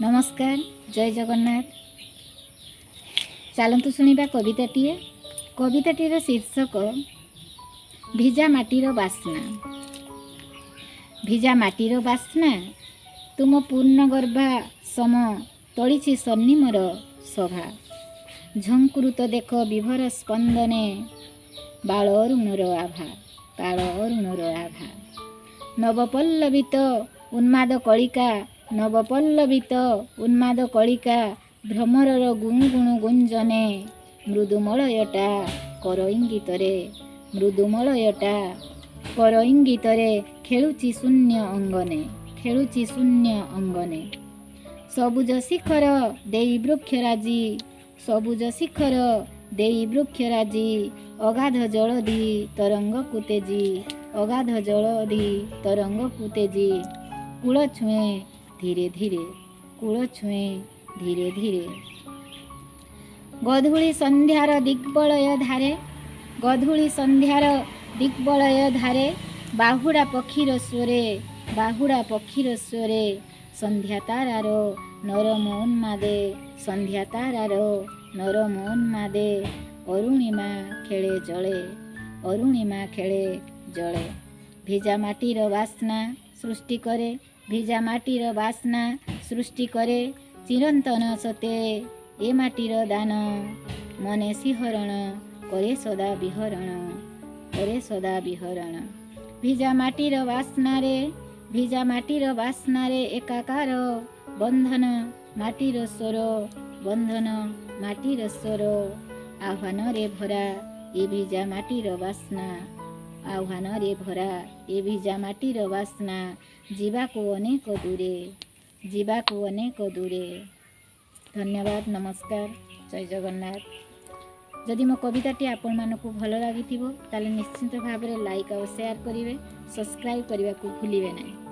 नमस्कार, जय जगन्नाथ। चलतु शुणा कविताटीए। कविताटीर शीर्षक भिजा माटीर बास्ना। भिजा माटीर बास्ना तुम पूर्ण गर्भा सम तोड़ी स्वर्णिमर शोभा। झंकृत देख विभर स्पंदने बालअरुणर आभा। नवपल्लवित उन्माद कलिका नवपल्लवित उन्माद कलिका भ्रमरर गुणुगुणु गुंजने मृदुमलयटा कर इंगितरे खेलुची शून्य अंगने सबुज शिखर देई वृक्षराजी अगाध जलधि तरंग कुतेजी कूल छुए धीरे धीरे गधूली संध्यार दिग्बलय धारे बाहुड़ा पक्षीर स्वरे संध्या तारार नरम उन्मादे अरुणिमा खेले जले भिजा माटीर बास्ना सृष्टि करे चिरंतन सते ए माटीर दान मने सिहरण करे सदा विहरण भिजा माटीर बास्ना रे एकाकार बंधन माटीर स्वर आह्वान रे भरा ए भिजा माटीर बास्ना जीवाको अनेक दूरे। धन्यवाद। नमस्कार, जय जगन्नाथ। जदि मो कविताटी आपण मानकु भल लागिथिबो ताले निश्चित भाव में लाइक और शेयर करिवे। सब्सक्राइब करने को भूलिए नहीं।